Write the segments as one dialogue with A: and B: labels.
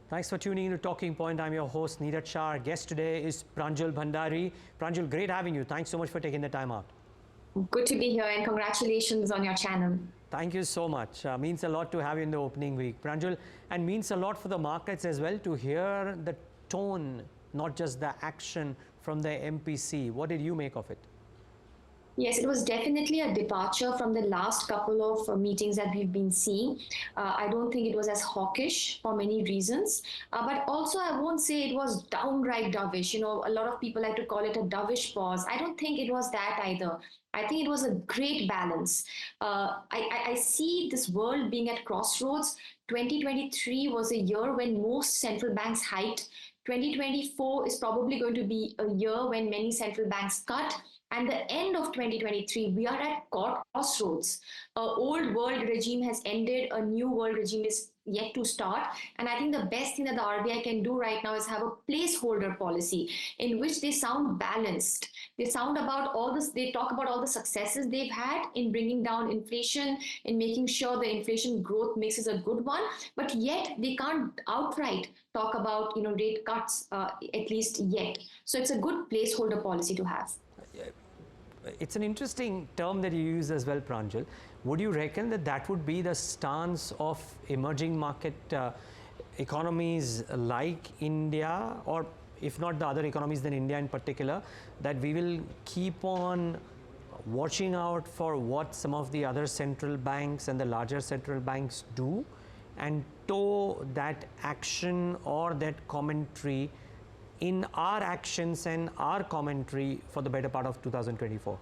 A: Thanks for tuning in to Talking Point. I'm your host, Neeraj Shah. Our guest today is Pranjul Bhandari. Pranjul, great having you. Thanks so much for taking the time out.
B: Good to be here and congratulations on your channel.
A: Thank you so much. Means a lot to have you in the opening week, Pranjul, and means a lot for the markets as well to hear the tone, not just the action from the MPC. What did you make of it?
B: Yes, it was definitely a departure from the last couple of meetings that we've been seeing. I don't think it was as hawkish for many reasons, but also I won't say it was downright dovish. You know, a lot of people like to call it a dovish pause. I don't think it was that either. I think it was a great balance. I see this world being at crossroads. 2023 was a year when most central banks hiked. 2024 is probably going to be a year when many central banks cut. And the end of 2023, we are at crossroads. An old world regime has ended, a new world regime is yet to start. And I think the best thing that the RBI can do right now is have a placeholder policy in which they sound balanced. They sound about all this, they talk about all the successes they've had in bringing down inflation, in making sure the inflation growth mix is a good one, but yet they can't outright talk about rate cuts, at least yet. So it's a good placeholder policy to have.
A: It's an interesting term that you use as well, Pranjul. Would you reckon that that would be the stance of emerging market economies like India, or if not the other economies, then India in particular, that we will keep on watching out for what some of the other central banks and the larger central banks do and toe that action or that commentary in our actions and our commentary for the better part of 2024?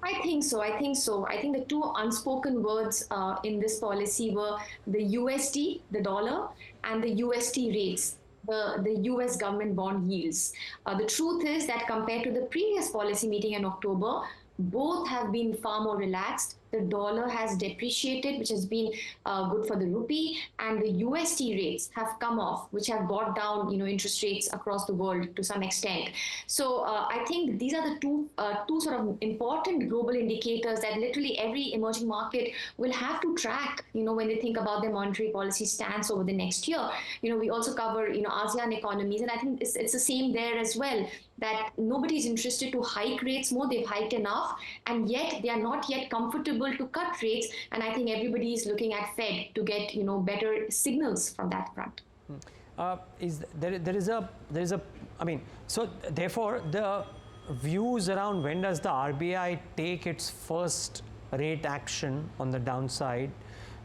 B: I think so. I think the two unspoken words in this policy were the USD, the dollar, and the UST rates, the US government bond yields. The truth is that compared to the previous policy meeting in October, both have been far more relaxed. The dollar has depreciated, which has been good for the rupee, and the UST rates have come off, which have brought down interest rates across the world to some extent. So I think these are the two sort of important global indicators that literally every emerging market will have to track, when they think about their monetary policy stance over the next year. We also cover ASEAN economies, and I think it's the same there as well, that nobody's interested to hike rates more. They've hiked enough, and yet they are not yet comfortable to cut rates. And I think everybody is looking at Fed to get better signals from that front.
A: So therefore the views around when does the RBI take its first rate action on the downside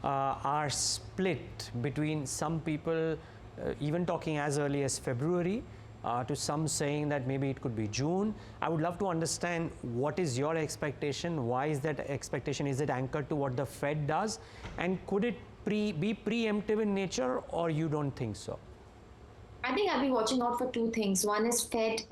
A: are split between some people even talking as early as February, to some saying that maybe it could be June. I would love to understand what is your expectation, why is that expectation, is it anchored to what the Fed does, and could it be preemptive in nature, or you don't think so?
B: I think I'll be watching out for two things. One is Fed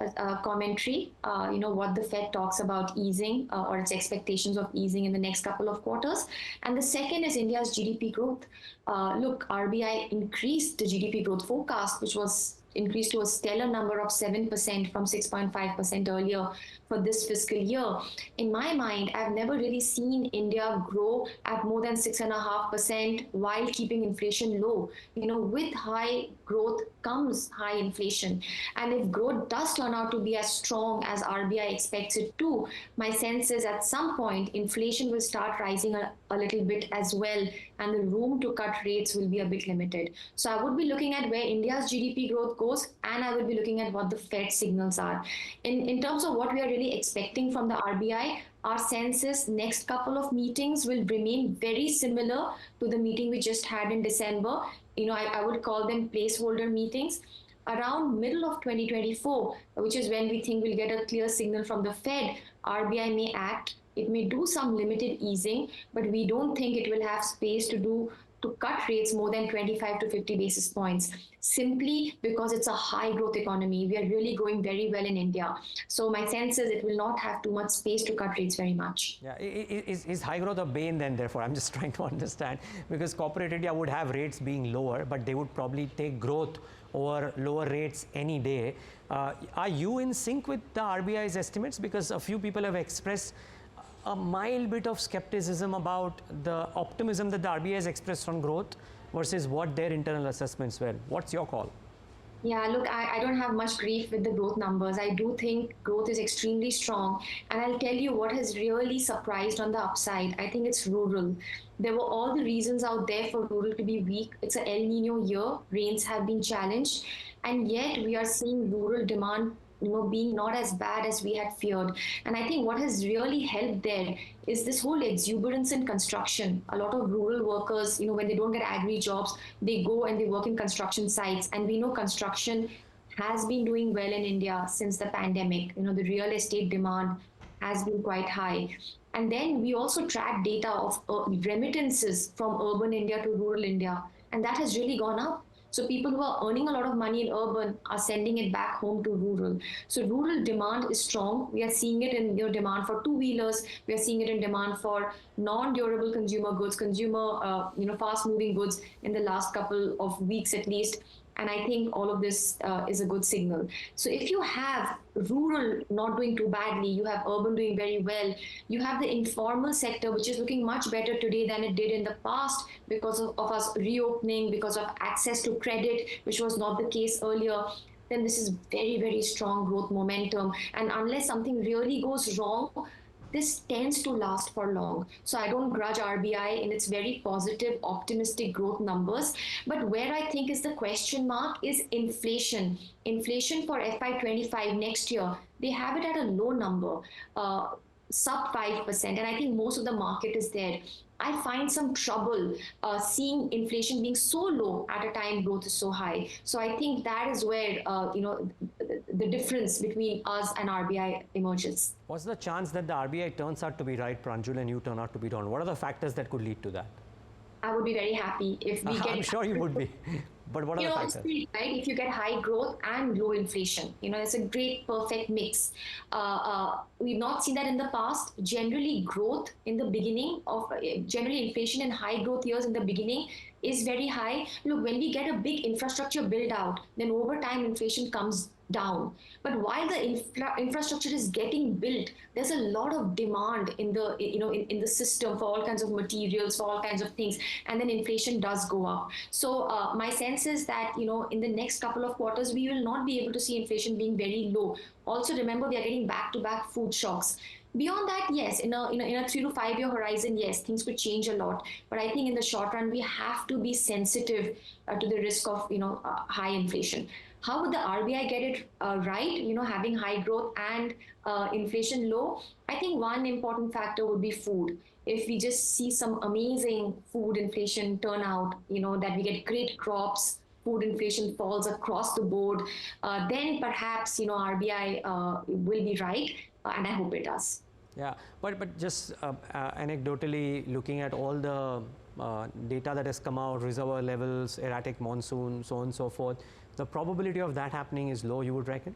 B: commentary, what the Fed talks about easing or its expectations of easing in the next couple of quarters. And the second is India's GDP growth. Look, RBI increased the GDP growth forecast, which was increased to a stellar number of 7% from 6.5% earlier for this fiscal year. In my mind, I've never really seen India grow at more than 6.5% while keeping inflation low. With high growth comes high inflation. And if growth does turn out to be as strong as RBI expects it to, my sense is at some point, inflation will start rising a little bit as well, and the room to cut rates will be a bit limited. So I would be looking at where India's GDP growth goes, and I will be looking at what the Fed signals are. In terms of what we are really expecting from the RBI, our sense is next couple of meetings will remain very similar to the meeting we just had in December. I would call them placeholder meetings. Around middle of 2024, which is when we think we'll get a clear signal from the Fed, RBI may act. It may do some limited easing, but we don't think it will have space to cut rates more than 25 to 50 basis points, simply because it's a high growth economy. We are really growing very well in India. So my sense is it will not have too much space to cut rates very much.
A: Yeah, is high growth a bane then, therefore? I'm just trying to understand, because corporate India would have rates being lower, but they would probably take growth over lower rates any day. Are you in sync with the RBI's estimates? Because a few people have expressed a mild bit of skepticism about the optimism that the RBI has expressed on growth versus what their internal assessments were. What's your call?
B: Yeah, look, I don't have much grief with the growth numbers. I do think growth is extremely strong. And I'll tell you what has really surprised on the upside. I think it's rural. There were all the reasons out there for rural to be weak. It's an El Nino year, rains have been challenged, and yet we are seeing rural demand being not as bad as we had feared. And I think what has really helped there is this whole exuberance in construction. A lot of rural workers, when they don't get agri jobs, they go and they work in construction sites. And we know construction has been doing well in India since the pandemic. The real estate demand has been quite high. And then we also track data of remittances from urban India to rural India, and that has really gone up. So people who are earning a lot of money in urban are sending it back home to rural. So rural demand is strong. We are seeing it in demand for two-wheelers. We are seeing it in demand for non-durable consumer goods, fast-moving goods in the last couple of weeks at least. And I think all of this is a good signal. So if you have rural not doing too badly, you have urban doing very well, you have the informal sector, which is looking much better today than it did in the past because of us reopening, because of access to credit, which was not the case earlier, then this is very, very strong growth momentum. And unless something really goes wrong, this tends to last for long. So I don't grudge RBI in its very positive, optimistic growth numbers. But where I think is the question mark is inflation. Inflation for FY25 next year, they have it at a low number, sub 5%. And I think most of the market is there. I find some trouble seeing inflation being so low at a time growth is so high. So I think that is where the difference between us and RBI emerges.
A: What's the chance that the RBI turns out to be right, Pranjul, and you turn out to be wrong? What are the factors that could lead to that?
B: I would be very happy if we get.
A: I'm sure you would be. But what are the factors?
B: Right? If you get high growth and low inflation, it's a great, perfect mix. We've not seen that in the past. Generally, growth in the beginning of generally inflation in high growth years in the beginning is very high. Look, when we get a big infrastructure build out, then over time inflation comes down. But while the infrastructure is getting built, there's a lot of demand in the in the system for all kinds of materials, for all kinds of things, and then inflation does go up. So my sense is that in the next couple of quarters we will not be able to see inflation being very low. Also remember, we are getting back-to-back food shocks. Beyond that, yes, in a 3 to 5 year horizon, yes, things could change a lot. But I think in the short run, we have to be sensitive to the risk of high inflation. How would the RBI get it right? Having high growth and inflation low. I think one important factor would be food. If we just see some amazing food inflation turnout, that we get great crops, food inflation falls across the board, then perhaps RBI will be right, and I hope it does.
A: Yeah, but just anecdotally looking at all the data that has come out, reservoir levels, erratic monsoon, so on and so forth, the probability of that happening is low, you would reckon?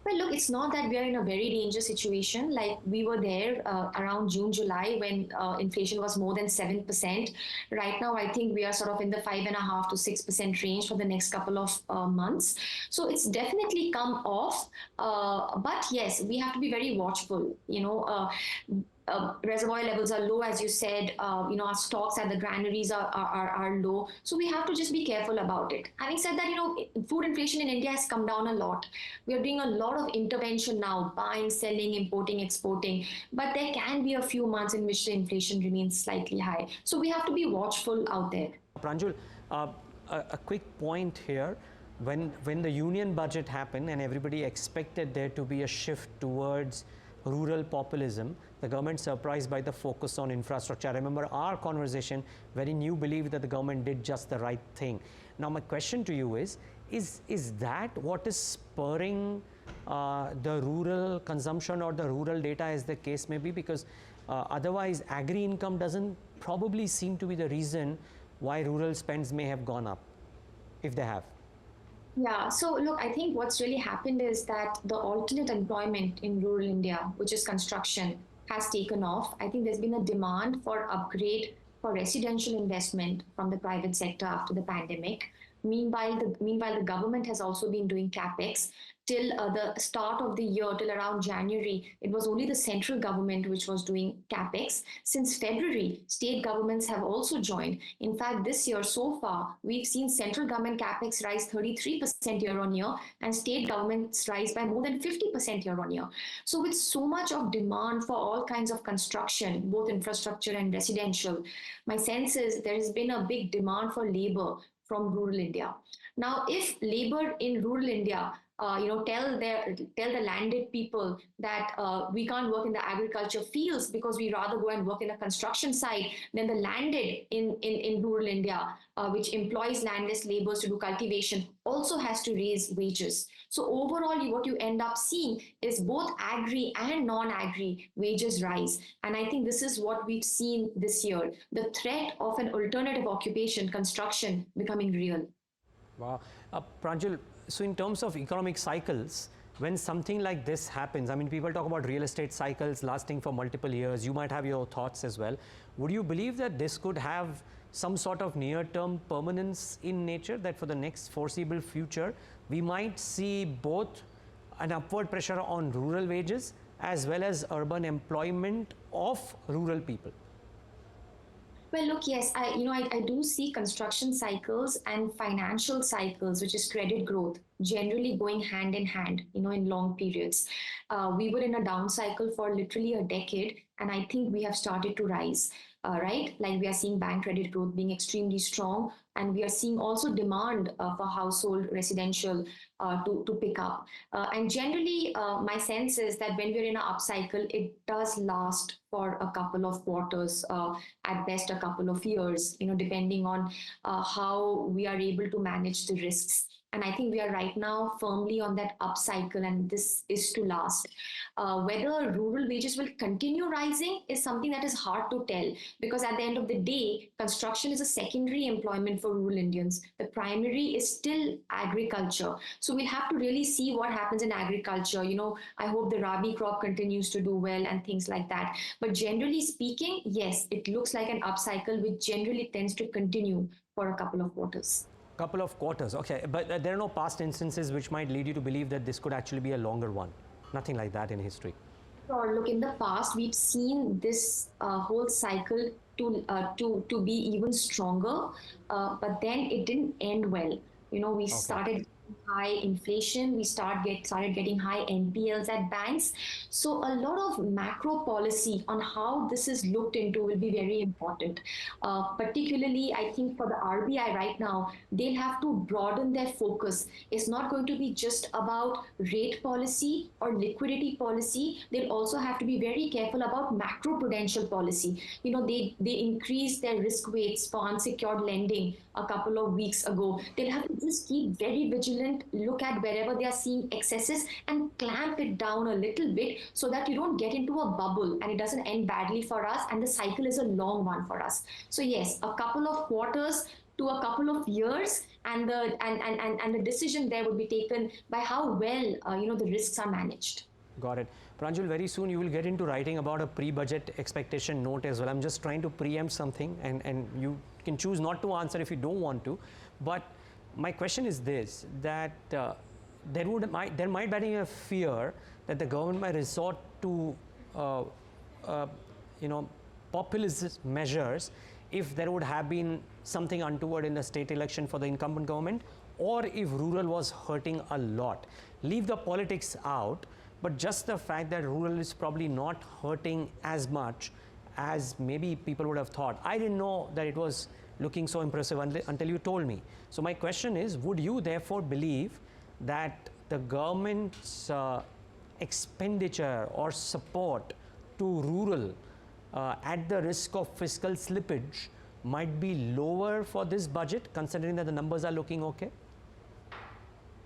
B: Well, look, it's not that we are in a very dangerous situation. Like we were there around June, July when inflation was more than 7%. Right now, I think we are sort of in the 5.5% to 6% range for the next couple of months. So it's definitely come off. But yes, we have to be very watchful. Reservoir levels are low, as you said. Our stocks at the granaries are low, so we have to just be careful about it. Having said that, food inflation in India has come down a lot. We are doing a lot of intervention now, buying, selling, importing, exporting, but there can be a few months in which the inflation remains slightly high, so we have to be watchful out there.
A: Pranjul, a quick point here. When the union budget happened and everybody expected there to be a shift towards rural populism, the government surprised by the focus on infrastructure. I remember our conversation wherein you believed that the government did just the right thing. Now my question to you is that what is spurring the rural consumption or the rural data, as the case may be? Because otherwise agri income doesn't probably seem to be the reason why rural spends may have gone up, if they have.
B: Yeah, so look, I think what's really happened is that the alternate employment in rural India, which is construction, has taken off. I think there's been a demand for upgrade for residential investment from the private sector after the pandemic. Meanwhile, the government has also been doing capex. Till the start of the year, till around January, it was only the central government which was doing capex. Since February, state governments have also joined. In fact, this year so far, we've seen central government capex rise 33% year on year, and state governments rise by more than 50% year on year. So, with so much of demand for all kinds of construction, both infrastructure and residential, my sense is there has been a big demand for labor from rural India. Now, if labor in rural India tell the landed people that we can't work in the agriculture fields because we rather go and work in a construction site, then the landed in rural India, which employs landless laborers to do cultivation, also has to raise wages. So overall, what you end up seeing is both agri and non-agri wages rise. And I think this is what we've seen this year, the threat of an alternative occupation, construction, becoming real.
A: Wow. Pranjul, so in terms of economic cycles, when something like this happens, I mean, people talk about real estate cycles lasting for multiple years. You might have your thoughts as well. Would you believe that this could have some sort of near-term permanence in nature, that for the next foreseeable future, we might see both an upward pressure on rural wages as well as urban employment of rural people?
B: Well, look, yes, I do see construction cycles and financial cycles, which is credit growth, generally going hand in hand, in long periods. We were in a down cycle for literally a decade, and I think we have started to rise, right? Like we are seeing bank credit growth being extremely strong, and we are seeing also demand for household residential to pick up. And generally, my sense is that when we're in an upcycle, it does last for a couple of quarters, at best a couple of years, depending on how we are able to manage the risks. And I think we are right now firmly on that upcycle, and this is to last. Whether rural wages will continue rising is something that is hard to tell, because at the end of the day, construction is a secondary employment for rural Indians. The primary is still agriculture. So we'll have to really see what happens in agriculture. I hope the Rabi crop continues to do well and things like that. But generally speaking, yes, it looks like an upcycle, which generally tends to continue for a couple of quarters.
A: Couple of quarters, okay. But there are no past instances which might lead you to believe that this could actually be a longer one. Nothing like that in history.
B: Sure. Look, in the past, we've seen this whole cycle to be even stronger, but then it didn't end well. We started high inflation, we started getting high NPLs at banks. So a lot of macro policy on how this is looked into will be very important. Particularly, I think for the RBI right now, they'll have to broaden their focus. It's not going to be just about rate policy or liquidity policy. They'll also have to be very careful about macro prudential policy. They increased their risk weights for unsecured lending a couple of weeks ago. They'll have to just keep very vigilant, look at wherever they are seeing excesses and clamp it down a little bit so that you don't get into a bubble and it doesn't end badly for us, and the cycle is a long one for us. So yes, a couple of quarters to a couple of years, and the decision there would be taken by how well the risks are managed.
A: Got it. Pranjul, very soon you will get into writing about a pre-budget expectation note as well. I'm just trying to preempt something, and you can choose not to answer if you don't want to. But my question is this, that there might be a fear that the government might resort to populist measures if there would have been something untoward in the state election for the incumbent government, or if rural was hurting a lot. Leave the politics out, but just the fact that rural is probably not hurting as much as maybe people would have thought. I didn't know that it was looking so impressive until you told me. So my question is, would you therefore believe that the government's expenditure or support to rural at the risk of fiscal slippage might be lower for this budget, considering that the numbers are looking okay?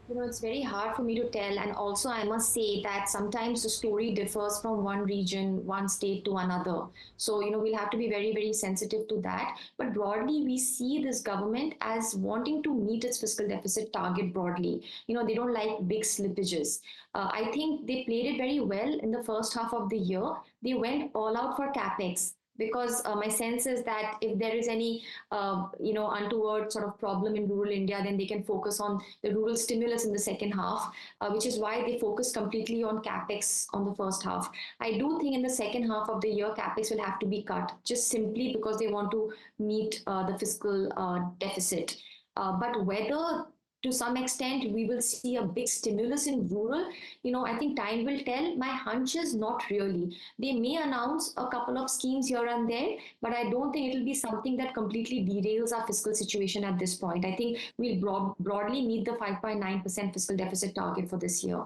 B: It's very hard for me to tell. And also, I must say that sometimes the story differs from one region, one state to another. So, we'll have to be very, very sensitive to that. But broadly, we see this government as wanting to meet its fiscal deficit target broadly. They don't like big slippages. I think they played it very well in the first half of the year. They went all out for capex. because my sense is that if there is any untoward sort of problem in rural India, then they can focus on the rural stimulus in the second half, which is why they focus completely on capex on the first half. I do think in the second half of the year, capex will have to be cut, just simply because they want to meet the fiscal deficit. But whether to some extent we will see a big stimulus in rural, I think time will tell. My hunch is not really. They may announce a couple of schemes here and there, but I don't think it will be something that completely derails our fiscal situation at this point. I think we'll broadly meet the 5.9% fiscal deficit target for this year.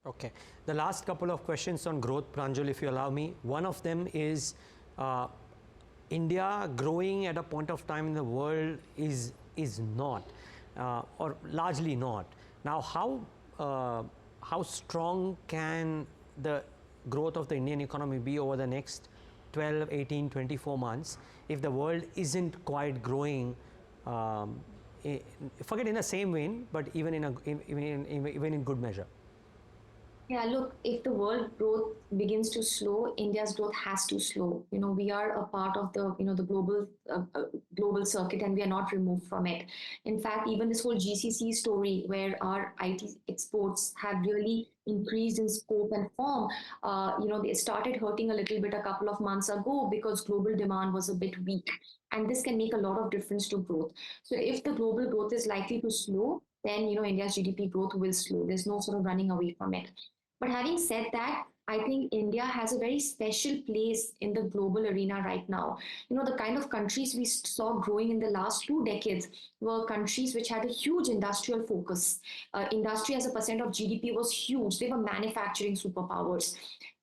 A: Okay. The last couple of questions on growth, Pranjul, if you allow me. One of them is India growing at a point of time in the world is not. Or largely not. Now, how strong can the growth of the Indian economy be over the next 12, 18, 24 months if the world isn't quite growing, forget in the same vein, but even in good measure?
B: Yeah, look, if the world growth begins to slow, India's growth has to slow. We are a part of the global circuit, and we are not removed from it. In fact, even this whole GCC story, where our IT exports have really increased in scope and form, they started hurting a little bit a couple of months ago because global demand was a bit weak, and this can make a lot of difference to growth. So if the global growth is likely to slow, then India's GDP growth will slow. There's no sort of running away from it. But having said that, I think India has a very special place in the global arena right now. The kind of countries we saw growing in the last 2 decades were countries which had a huge industrial focus. Industry as a percent of GDP was huge. They were manufacturing superpowers.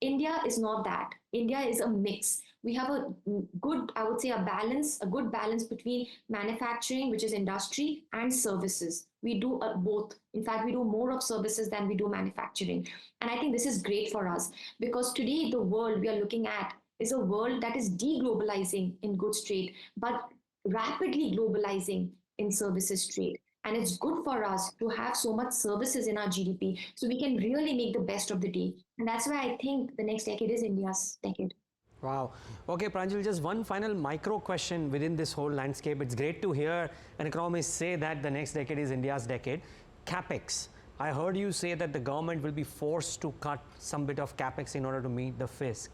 B: India is not that. India is a mix. We have a good, I would say, a good balance between manufacturing, which is industry, and services. We do both. In fact, we do more of services than we do manufacturing. And I think this is great for us, because today the world we are looking at is a world that is deglobalizing in goods trade, but rapidly globalizing in services trade. And it's good for us to have so much services in our GDP, so we can really make the best of the day. And that's why I think the next decade is India's decade.
A: Wow. Okay, Pranjul, just one final micro question within this whole landscape. It's great to hear an economist say that the next decade is India's decade. CapEx. I heard you say that the government will be forced to cut some bit of CapEx in order to meet the fisc.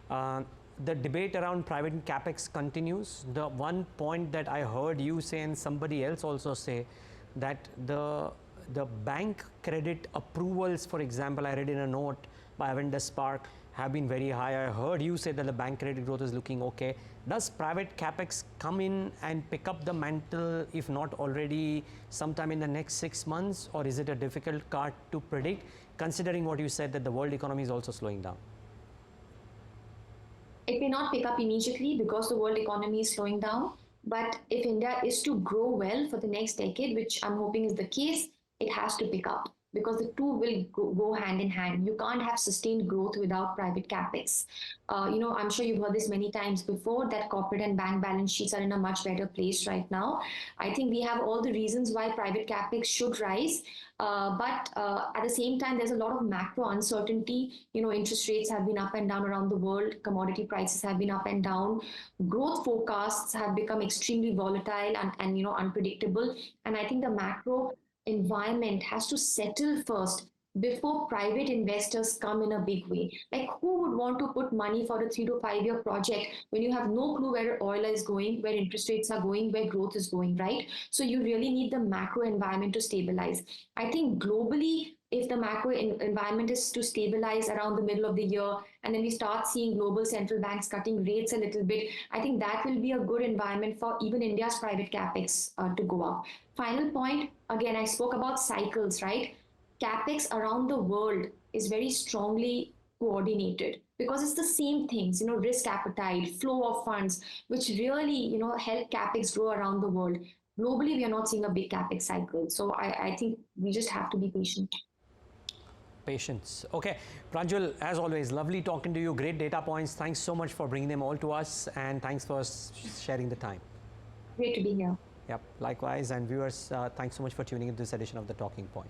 A: The debate around private CapEx continues. The one point that I heard you say and somebody else also say, that the bank credit approvals, for example, I read in a note by Avendus Spark, have been very high. I heard you say that the bank credit growth is looking okay. Does private capex come in and pick up the mantle, if not already sometime in the next 6 months, or is it a difficult card to predict, considering what you said that the world economy is also slowing down?
B: It may not pick up immediately because the world economy is slowing down. But if India is to grow well for the next decade, which I'm hoping is the case, it has to pick up, because the two will go hand in hand. You can't have sustained growth without private capex. I'm sure you've heard this many times before, that corporate and bank balance sheets are in a much better place right now. I think we have all the reasons why private capex should rise. But at the same time, there's a lot of macro uncertainty. Interest rates have been up and down around the world. Commodity prices have been up and down. Growth forecasts have become extremely volatile and unpredictable. And I think the macro environment has to settle first before private investors come in a big way. Like, who would want to put money for a 3 to 5 year project when you have no clue where oil is going, where interest rates are going, where growth is going, right? So you really need the macro environment to stabilize. I think globally, if the macro environment is to stabilize around the middle of the year, and then we start seeing global central banks cutting rates a little bit, I think that will be a good environment for even India's private capex to go up. Final point, again, I spoke about cycles, right? Capex around the world is very strongly coordinated, because it's the same things, risk appetite, flow of funds, which really, help capex grow around the world. Globally, we are not seeing a big capex cycle. So I think we just have to be patient.
A: Patience. Okay, Pranjul, as always, lovely talking to you. Great data points. Thanks so much for bringing them all to us, and thanks for sharing the time.
B: Great to be here.
A: Yep, likewise. And viewers, thanks so much for tuning into this edition of The Talking Point.